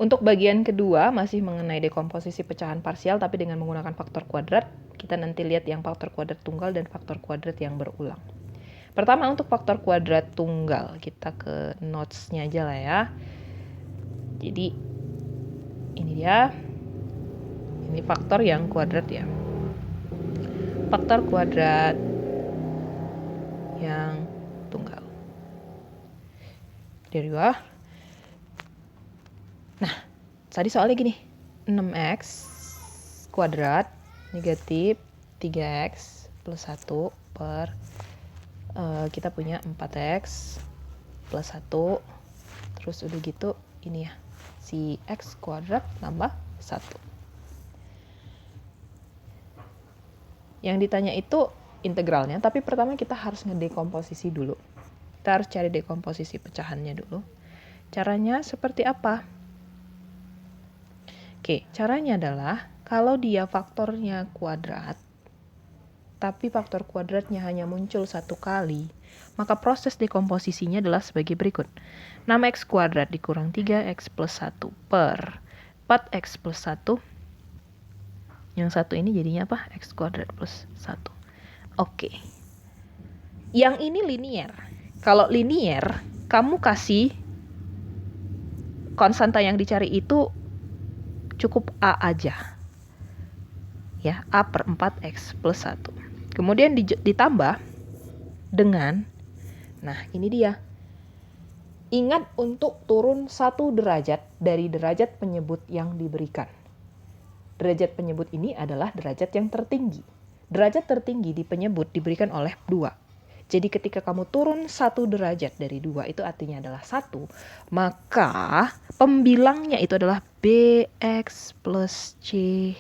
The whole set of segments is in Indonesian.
Untuk bagian kedua masih mengenai dekomposisi pecahan parsial tapi dengan menggunakan faktor kuadrat. Kita nanti lihat yang faktor kuadrat tunggal dan faktor kuadrat yang berulang. Pertama untuk faktor kuadrat tunggal, kita ke notes-nya aja lah ya. Jadi ini dia. Ini faktor yang kuadrat ya. Faktor kuadrat yang tunggal. Dari bawah. Nah, tadi soalnya gini. 6x kuadrat negatif 3x plus 1 per kita punya 4x plus 1. Terus udah gitu ini ya. Si x kuadrat tambah 1. Yang ditanya itu integralnya, tapi pertama kita harus ngedekomposisi dulu. Kita harus cari dekomposisi pecahannya dulu. Caranya seperti apa? Oke, caranya adalah kalau dia faktornya kuadrat, tapi faktor kuadratnya hanya muncul satu kali, maka proses dekomposisinya adalah sebagai berikut. 6x kuadrat dikurang 3x plus 1 per 4x plus 1. Yang satu ini jadinya apa? X kuadrat plus 1. Oke. Yang ini linear. Kalau linear, kamu kasih konstanta yang dicari itu cukup A aja. Ya, A per 4X plus 1. Kemudian ditambah dengan, nah ini dia. Ingat untuk turun 1 derajat dari derajat penyebut yang diberikan. Derajat penyebut ini adalah derajat yang tertinggi. Derajat tertinggi di penyebut diberikan oleh 2. Jadi ketika kamu turun 1 derajat dari 2, itu artinya adalah 1. Maka pembilangnya itu adalah BX plus C.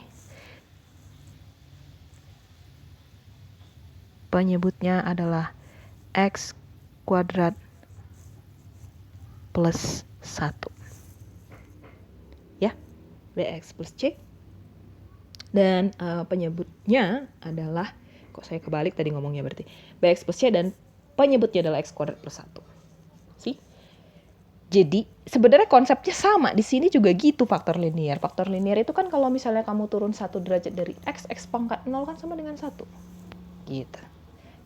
Penyebutnya adalah X kuadrat plus 1. Ya, BX plus C. Dan penyebutnya adalah, kok saya kebalik tadi ngomongnya berarti, BX plus C dan penyebutnya adalah X kuadrat plus 1. See? Jadi sebenarnya konsepnya sama, di sini juga gitu faktor linear. Faktor linear itu kan kalau misalnya kamu turun 1 derajat dari X pangkat 0 kan sama dengan 1. Gitu.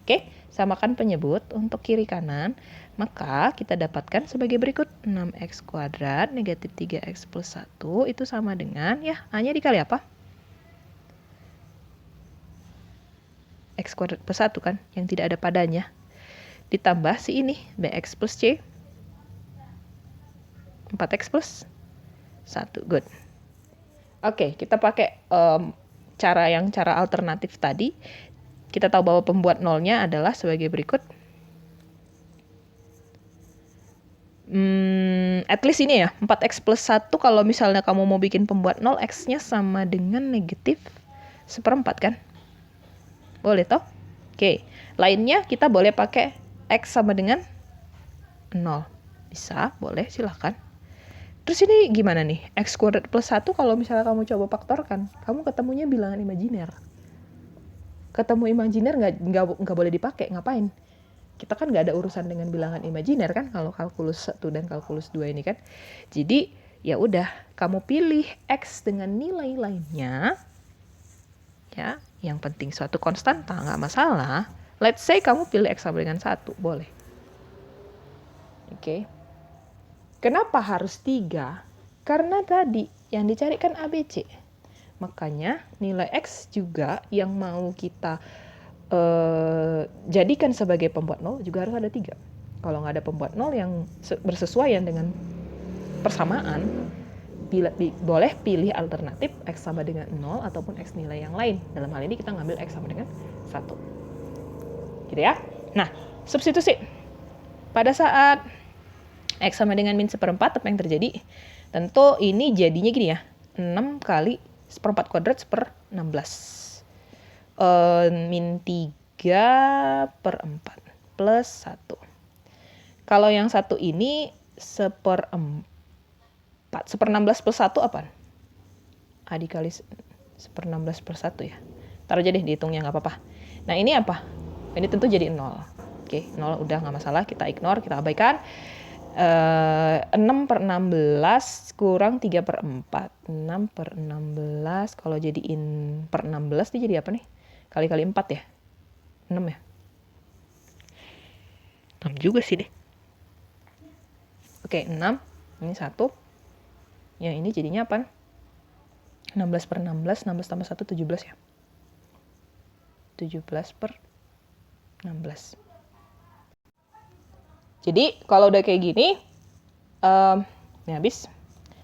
Oke, samakan penyebut untuk kiri kanan, maka kita dapatkan sebagai berikut. 6x kuadrat negatif 3x plus 1 itu sama dengan, ya, A-nya dikali apa? X kuadrat plus 1 kan, yang tidak ada padanya. Ditambah si ini, bx plus c. 4x plus 1, good. Oke, kita pakai cara alternatif tadi. Kita tahu bahwa pembuat nolnya adalah sebagai berikut. At least ini ya, 4x plus 1 kalau misalnya kamu mau bikin pembuat nol, x-nya sama dengan negatif 1/4 kan? Boleh toh? Oke, lainnya kita boleh pakai x sama dengan 0. Bisa, boleh, silahkan. Terus ini gimana nih? X kuadrat plus 1 kalau misalnya kamu coba faktorkan, kamu ketemunya bilangan imajiner. Ketemu imajiner nggak boleh dipakai, ngapain? Kita kan nggak ada urusan dengan bilangan imajiner kan kalau kalkulus 1 dan kalkulus 2 ini kan. Jadi ya udah, kamu pilih X dengan nilai lainnya. Ya, yang penting suatu konstanta, nggak masalah. Let's say kamu pilih X sama dengan 1, boleh. Oke. Kenapa harus 3? Karena tadi yang dicari kan ABC. Makanya nilai X juga yang mau kita jadikan sebagai pembuat nol juga harus ada 3. Kalau nggak ada pembuat nol yang bersesuaian dengan persamaan, boleh pilih alternatif X sama dengan 0 ataupun X nilai yang lain. Dalam hal ini kita ngambil X sama dengan 1. Gitu ya. Nah, substitusi. Pada saat X sama dengan min 1/4, apa yang terjadi? Tentu ini jadinya gini ya. 6 kali 1/4 kuadrat 1/16. Min 3/4 plus 1. Kalau yang satu ini 1/4. 1/16 plus 1 apa? A dikali 1/16 plus 1 ya. Taruh aja deh dihitungnya, nggak apa-apa. Nah ini apa? Ini tentu jadi 0. Oke, 0 udah nggak masalah, kita ignore, kita abaikan. 6 per 16 kurang 3 per 4. 6 per 16, kalau jadiin per 16 dia jadi apa nih? Kali-kali 4 ya? 6 ya? 6 juga sih deh. Oke, 6. Ini 1. Ya, ini jadinya apa? 16 per 16, 16 tambah 1, 17 ya? 17 per 16. Jadi, kalau udah kayak gini, ini habis.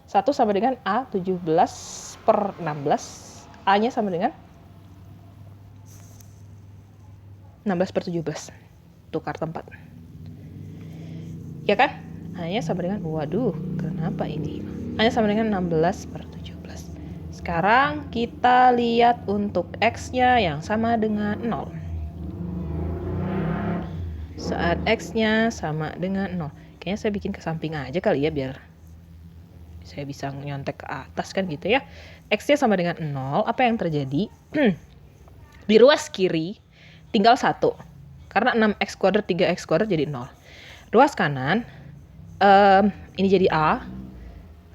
1 sama dengan A 17 per 16. A-nya sama dengan 16 per 17. Tukar tempat. Ya kan? A-nya sama dengan, waduh, kenapa ini? A-nya sama dengan 16 per 17. Sekarang kita lihat untuk X-nya yang sama dengan 0. Saat X-nya sama dengan 0. Kayaknya saya bikin ke samping aja kali ya, biar saya bisa nyontek ke atas kan gitu ya. X-nya sama dengan 0, apa yang terjadi? Di ruas kiri tinggal 1. Karena 6x kuadrat 3x kuadrat jadi 0. Ruas kanan, ini jadi A.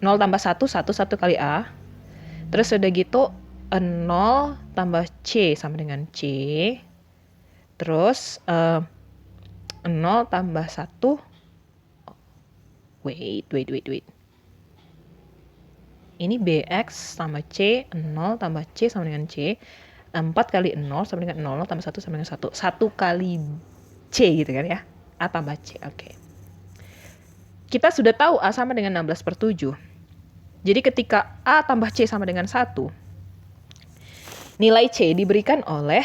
0 tambah 1, 1 kali A. Terus udah gitu 0 tambah C sama dengan C. Terus 0 tambah 1. Wait. Ini BX sama C, 0 tambah C sama dengan C. 4 kali 0 sama dengan 0, 0 tambah 1 sama dengan 1. 1 kali C gitu kan ya. A tambah C, oke. Kita sudah tahu A sama dengan 16 per 7. Jadi ketika A tambah C sama dengan 1, nilai C diberikan oleh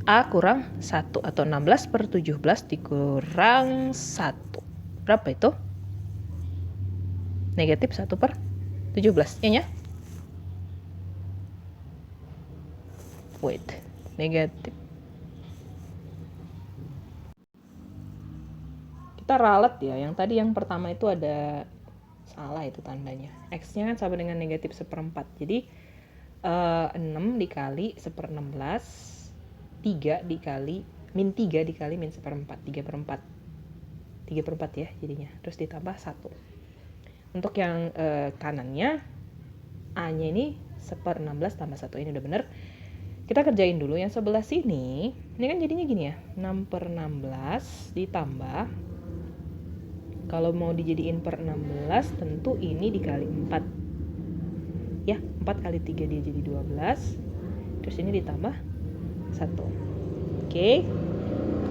A kurang 1 atau 16 per 17 dikurang 1. Berapa itu? Negatif 1 per 17. Iya ya? Wait, negatif. Kita ralat ya, yang tadi yang pertama itu ada salah itu tandanya. X-nya kan sama dengan negatif 1/4. Jadi 6 dikali 1/16, 3 dikali min 3 dikali min 1/4, 3/4. 3/4 ya jadinya. Terus ditambah 1. Untuk yang kanannya, A-nya ini 1/16 tambah 1. Ini udah bener. Kita kerjain dulu yang sebelah sini. Ini kan jadinya gini ya. 6 per 16 ditambah. Kalau mau dijadiin per 16, tentu ini dikali 4. Ya, 4 kali 3 dia jadi 12. Terus ini ditambah 1. Oke.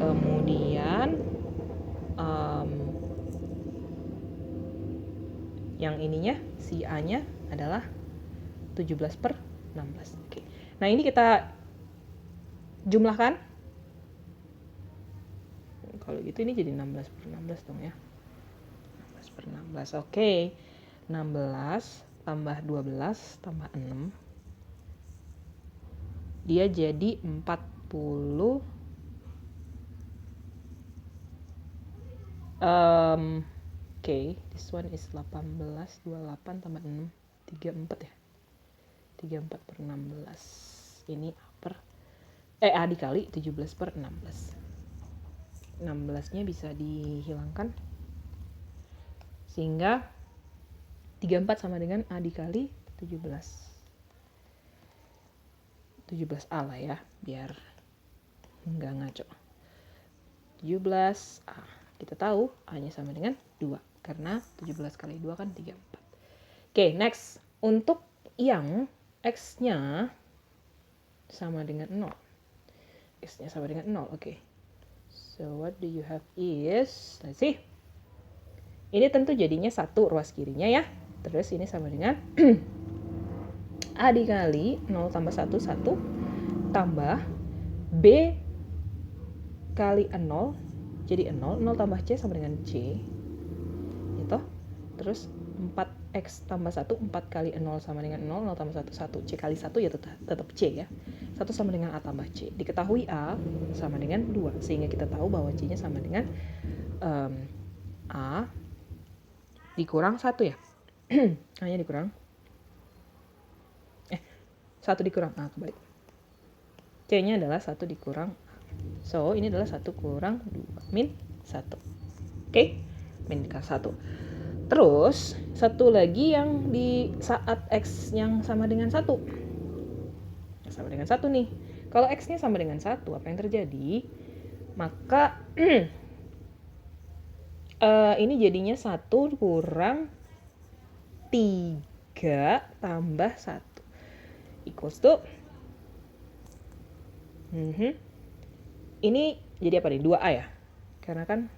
Kemudian yang ininya, si A-nya adalah 17 per 16. Oke. Nah, ini kita jumlahkan. Kalau gitu ini jadi 16 per 16 dong ya. 16 per 16. Oke. 16 tambah 12 tambah 6. Dia jadi 40. Oke, this one is 18, 28 tambah 6, 34 ya. 34 per 16. Ini A per A dikali 17 per 16. 16-nya bisa dihilangkan. Sehingga 34 sama dengan A dikali 17. 17A lah ya, biar nggak ngaco. 17A. Kita tahu A-nya sama dengan 2. Karena 17 kali 2 kan 34. Oke, next. Untuk yang X-nya sama dengan 0. X-nya sama dengan 0, oke. So, what do you have is, let's see. Ini tentu jadinya 1 ruas kirinya ya. Terus ini sama dengan A dikali 0 tambah 1, 1. Tambah B kali 0. Jadi 0, 0 tambah C sama dengan C. Gitu. Terus 4X tambah 1, 4 kali 0 sama dengan 0, 0 tambah 1, 1. C kali 1 ya tetap C ya. 1 sama dengan A tambah C. Diketahui A sama dengan 2. Sehingga kita tahu bahwa C-nya sama dengan A dikurang 1 ya. A-nya dikurang. 1 dikurang A kebalik. C-nya adalah 1 dikurang A. So, ini adalah 1 kurang 2 min 1. Oke. min ke 1. Terus satu lagi yang di saat X yang sama dengan 1. Sama dengan 1 nih. Kalau X-nya sama dengan 1, apa yang terjadi? Maka ini jadinya 1 kurang 3 tambah 1 equals to ini jadi apa nih? 2A ya? Karena kan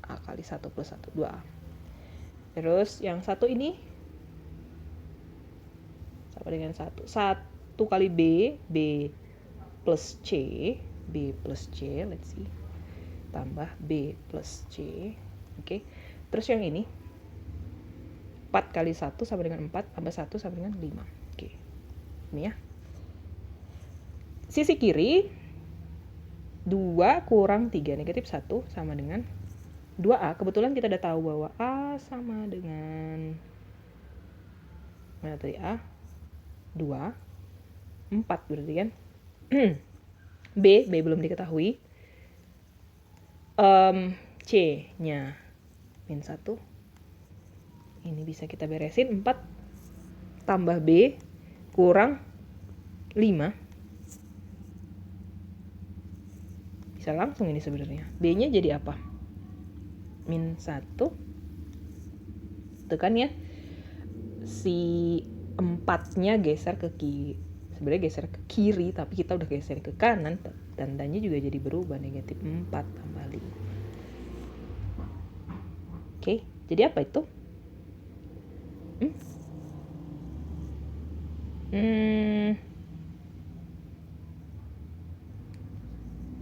A kali 1 plus 1, 2A. Terus yang 1 ini sama dengan 1. 1 kali B, B plus C, B plus C, let's see. Tambah B plus C. Oke. Terus yang ini 4 kali 1 sama dengan 4, tambah 1 sama dengan 5. Oke. Ini ya. Sisi kiri 2 kurang 3 negatif 1 sama dengan 2A. Kebetulan kita udah tahu bahwa A sama dengan mana tadi A? 2. 4 berarti kan? B belum diketahui. C-nya min 1. Ini bisa kita beresin. 4 tambah B kurang 5. Bisa langsung ini sebenarnya. B-nya jadi apa? Min 1. Itu kan ya. Si 4-nya geser ke kiri. Sebenarnya geser ke kiri, tapi kita udah geser ke kanan. Tandanya juga jadi berubah. Negatif 4 tambah 5. Oke, jadi apa itu?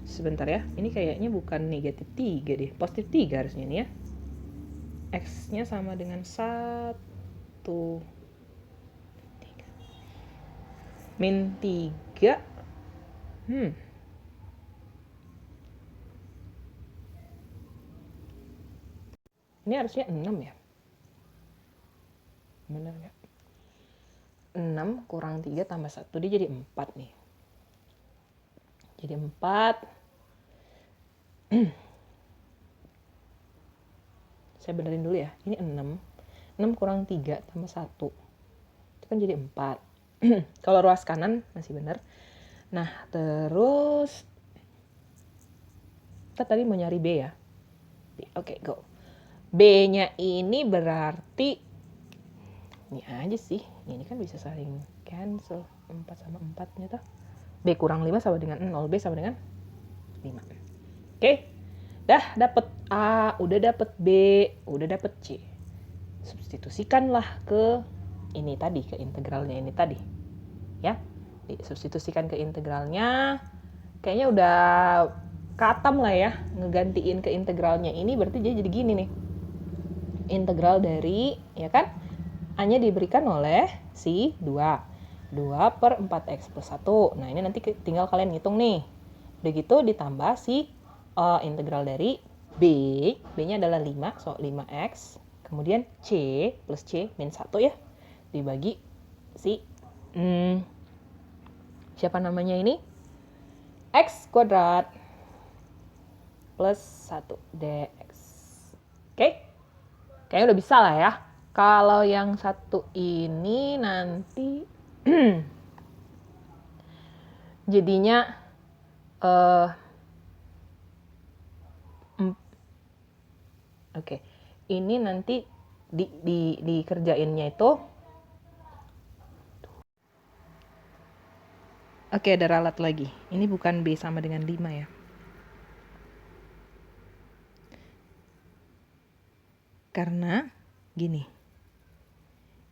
Sebentar ya, ini kayaknya bukan negatif 3 deh, positif 3 harusnya nih ya. X-nya sama dengan 1. Min 3. Ini harusnya 6 ya. Benar nggak? 6 kurang 3 tambah 1, dia jadi 4 nih. Jadi 4. Saya benerin dulu ya. Ini 6. 6 kurang 3 tambah 1. Itu kan jadi 4. Kalau ruas kanan masih benar. Nah, terus kita tadi mau nyari B ya. Oke, go. B-nya ini berarti ini aja sih. Ini kan bisa saling cancel. 4 sama 4-nya tuh. B kurang 5 sama dengan 0. B sama dengan 5. Oke. Dah dapet A, udah dapet B, udah dapet C. Substitusikanlah ke ini tadi, ke integralnya ini tadi. Ya. Substitusikan ke integralnya. Kayaknya udah katam lah ya. Ngegantiin ke integralnya ini berarti dia jadi gini nih. Integral dari, ya kan? A-nya diberikan oleh si 2. 2 per 4X plus 1. Nah, ini nanti tinggal kalian ngitung nih. Udah gitu ditambah si integral dari B. B-nya adalah 5, so 5X. Kemudian C plus C min 1 ya. Dibagi si siapa namanya ini? X kuadrat plus 1 dx. Oke? Kayaknya udah bisa lah ya. Kalau yang satu ini nanti jadinya oke. Ini nanti dikerjainnya itu oke, ada ralat lagi. Ini bukan B sama dengan 5 ya. Karena gini.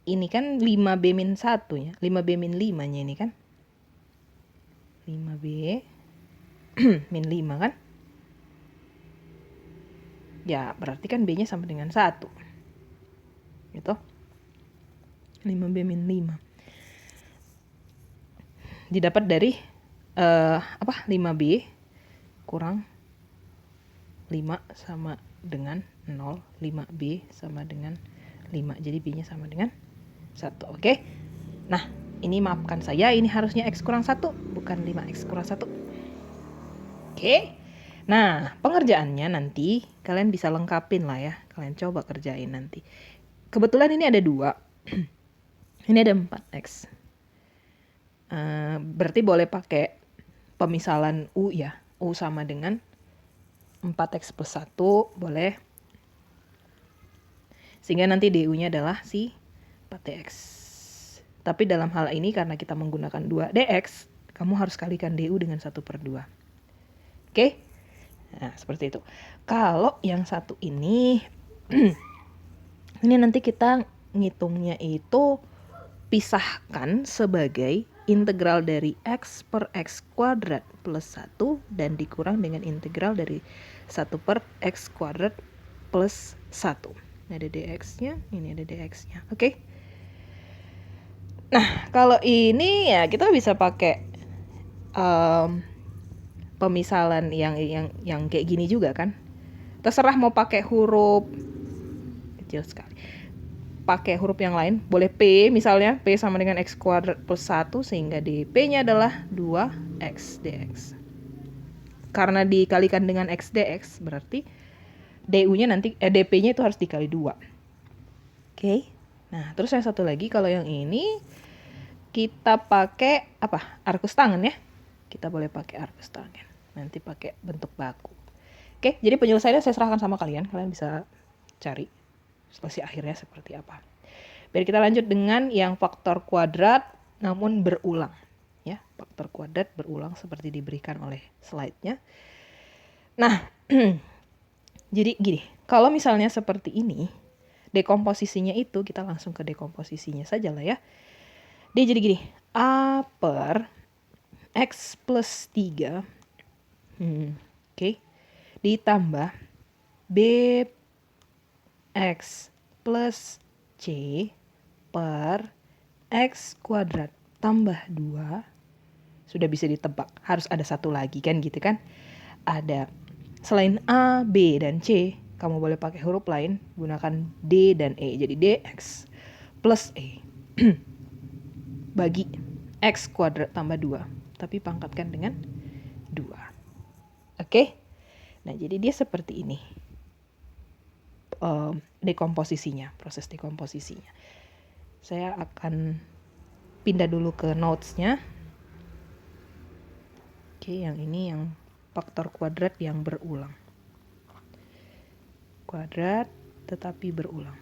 Ini kan 5B min 1 ya. 5B min 5-nya ini kan. 5B min 5 kan. Ya, berarti kan B-nya sama dengan 1. Gitu. 5B min 5. Didapat dari 5B kurang 5 sama dengan 0. 5B sama dengan 5. Jadi B-nya sama dengan 1. Oke. Nah, ini maafkan saya, ini harusnya X kurang 1, bukan 5X kurang 1. Oke. Nah, pengerjaannya nanti kalian bisa lengkapin lah ya. Kalian coba kerjain nanti. Kebetulan ini ada 2. Ini ada 4x. Berarti boleh pakai pemisalan U ya. U sama dengan 4x plus 1 boleh. Sehingga nanti DU-nya adalah si 4dx. Tapi dalam hal ini karena kita menggunakan 2dx, kamu harus kalikan DU dengan 1/2. Oke? Nah, seperti itu. Kalau yang satu ini, ini nanti kita ngitungnya itu pisahkan sebagai integral dari x per x kuadrat plus 1 dan dikurang dengan integral dari 1 per x kuadrat plus 1. Ini ada dx-nya, ini ada dx-nya. Oke? Nah, kalau ini ya kita bisa pakai pemisalan yang kayak gini juga kan. Terserah mau pakai huruf kecil sekali. Pakai huruf yang lain, boleh P misalnya, P sama dengan X kuadrat plus 1 sehingga dP-nya adalah 2X dx. Karena dikalikan dengan X dx berarti DU-nya nanti DP-nya itu harus dikali 2. Oke. Nah, terus yang satu lagi kalau yang ini kita pakai apa? Arkus tangan ya. Kita boleh pakai arkus tangan. Nanti pakai bentuk baku. Oke, jadi penyelesaiannya saya serahkan sama kalian. Kalian bisa cari solusi akhirnya seperti apa. Biar kita lanjut dengan yang faktor kuadrat namun berulang. Ya, faktor kuadrat berulang seperti diberikan oleh slide-nya. Nah, jadi gini, kalau misalnya seperti ini, dekomposisinya itu kita langsung ke dekomposisinya saja lah ya. Dia jadi gini, A per X plus 3 oke, ditambah B X plus C per X kuadrat tambah 2. Sudah bisa ditebak, harus ada satu lagi kan gitu kan. Ada selain A, B, dan C, kamu boleh pakai huruf lain, gunakan D dan E. Jadi DX plus E bagi X kuadrat tambah 2. Tapi pangkatkan dengan 2. Oke? Nah, jadi dia seperti ini. Dekomposisinya, proses dekomposisinya. Saya akan pindah dulu ke notes-nya. Oke, yang ini yang faktor kuadrat yang berulang. Kuadrat tetapi berulang.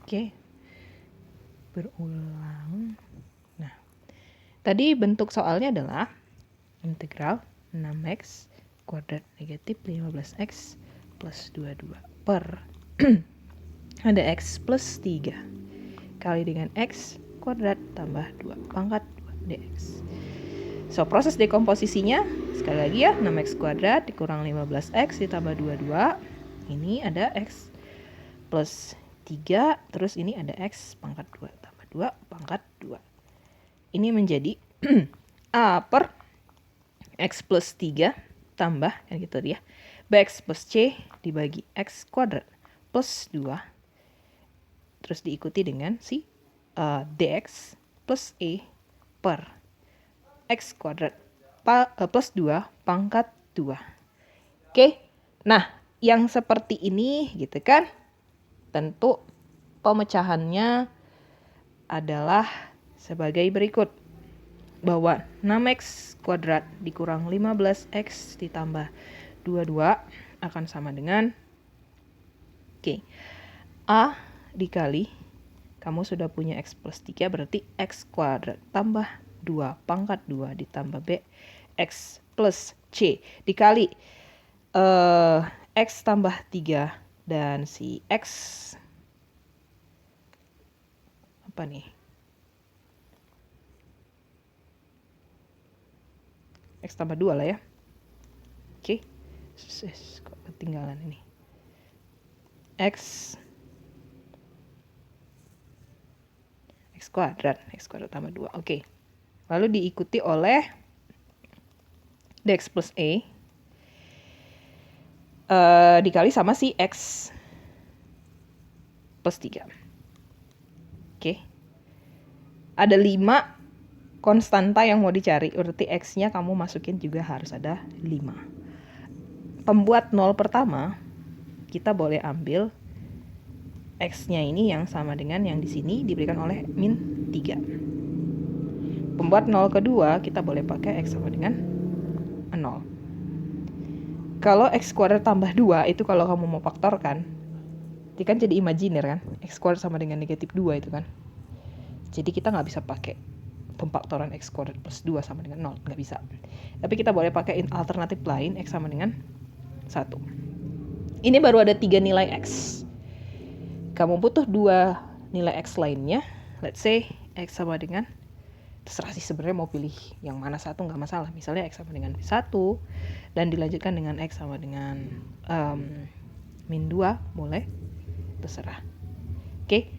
Oke. Berulang. Nah, tadi bentuk soalnya adalah integral 6x kuadrat negatif 15x plus 22 per ada x plus 3 kali dengan x kuadrat tambah 2 pangkat 2 dx. So, proses dekomposisinya sekali lagi ya, 6x kuadrat dikurang 15x ditambah 22. Ini ada x plus 3, terus ini ada x pangkat 2 tambah 2 pangkat 2. Ini menjadi A per x plus 3 tambah, kan gitu ya, bx plus c dibagi x kuadrat plus 2. Terus diikuti dengan si dx plus e per x kuadrat plus 2 pangkat 2. Oke, nah yang seperti ini gitu kan, tentu pemecahannya adalah sebagai berikut. Bahwa 6x kuadrat dikurang 15x ditambah 22 akan sama dengan A dikali, kamu sudah punya x plus 3 berarti x kuadrat tambah 2 pangkat 2 ditambah b x plus c dikali x tambah 3 dan si x apa nih, x tambah 2 lah ya. Oke. Kok ketinggalan ini. X kuadrat tambah 2. Oke. Lalu diikuti oleh dx plus e dikali sama si x plus 3. Oke. Ada 5 konstanta yang mau dicari, berarti x-nya kamu masukin juga harus ada 5. pembuat 0 pertama, kita boleh ambil X-nya ini yang sama dengan yang di sini diberikan oleh min 3. Pembuat 0 kedua, kita boleh pakai X sama dengan 0. Kalau X kuadrat tambah 2, itu kalau kamu mau faktorkan, itu kan jadi imajiner kan, X kuadrat sama dengan negatif 2 itu kan. Jadi kita nggak bisa pakai pemfaktoran X kuadrat plus 2 sama dengan 0, nggak bisa. Tapi kita boleh pakai alternatif lain, X sama dengan 1. Ini baru ada 3 nilai X. Kamu butuh 2 nilai X lainnya. Let's say X sama dengan, terserah sih sebenarnya mau pilih yang mana satu nggak masalah. Misalnya X sama dengan 1 dan dilanjutkan dengan X sama dengan min 2, boleh, terserah. Oke.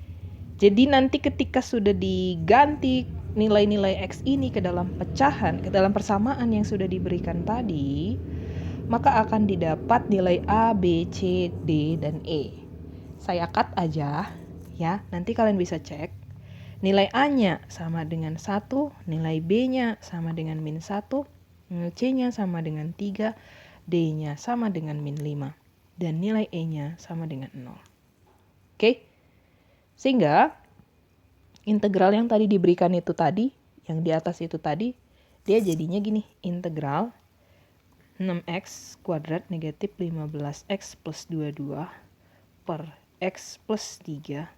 Jadi nanti ketika sudah diganti nilai-nilai X ini ke dalam pecahan, ke dalam persamaan yang sudah diberikan tadi, maka akan didapat nilai A, B, C, D, dan E. Saya cut aja ya, nanti kalian bisa cek. Nilai A-nya sama dengan 1, nilai B-nya sama dengan min 1, nilai C-nya sama dengan 3, D-nya sama dengan min 5, dan nilai E-nya sama dengan 0. Oke? Sehingga integral yang tadi diberikan itu tadi, yang di atas itu tadi, dia jadinya gini, integral 6x kuadrat negatif 15x plus 22 per x plus 3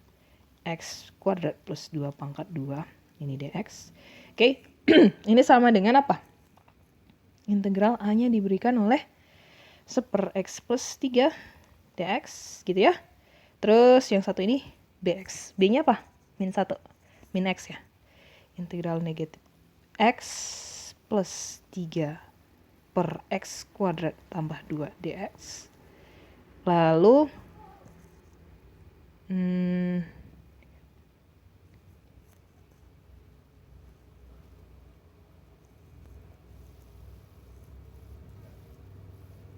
x kuadrat plus 2 pangkat 2, ini dx. Oke, ini sama dengan apa? Integral A-nya diberikan oleh 1/x plus 3 dx, gitu ya. Terus yang satu ini bx. B-nya apa? Min 1. Min x ya. Integral negatif x plus 3 per x kuadrat tambah 2 dx. Lalu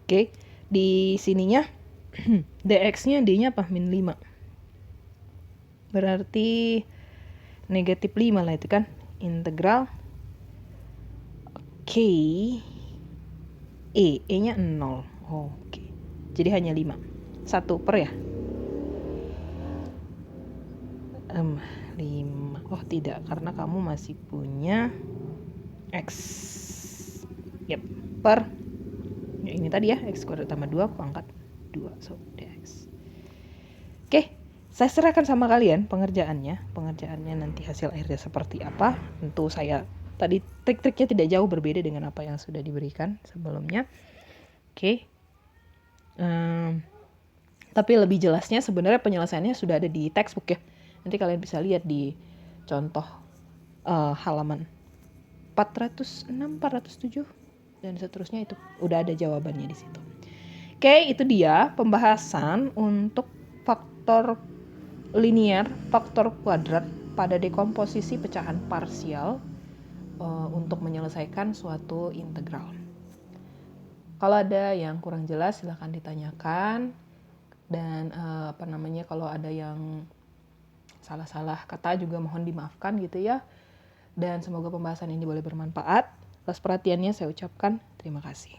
oke, di sininya dx-nya D-nya apa? Min 5. Berarti negatif 5 lah itu kan. Integral oke. E-nya 0. Oke. Jadi hanya 5. 1 per ya? 5. Oh tidak, karena kamu masih punya X. Yep, per ya, ini tadi ya, X kuadrat tambah 2 pangkat 2, so dx. Oke, saya serahkan sama kalian pengerjaannya. Pengerjaannya nanti hasil akhirnya seperti apa. Tentu saya tadi trik-triknya tidak jauh berbeda dengan apa yang sudah diberikan sebelumnya. Oke. Tapi lebih jelasnya sebenarnya penyelesaiannya sudah ada di textbook ya. Nanti kalian bisa lihat di contoh halaman 406, 407 dan seterusnya, itu udah ada jawabannya di situ. Oke, itu dia pembahasan untuk faktor linear, faktor kuadrat pada dekomposisi pecahan parsial untuk menyelesaikan suatu integral. Kalau ada yang kurang jelas silahkan ditanyakan, dan kalau ada yang salah-salah kata juga mohon dimaafkan gitu ya. Dan semoga pembahasan ini boleh bermanfaat. Atas perhatiannya saya ucapkan terima kasih.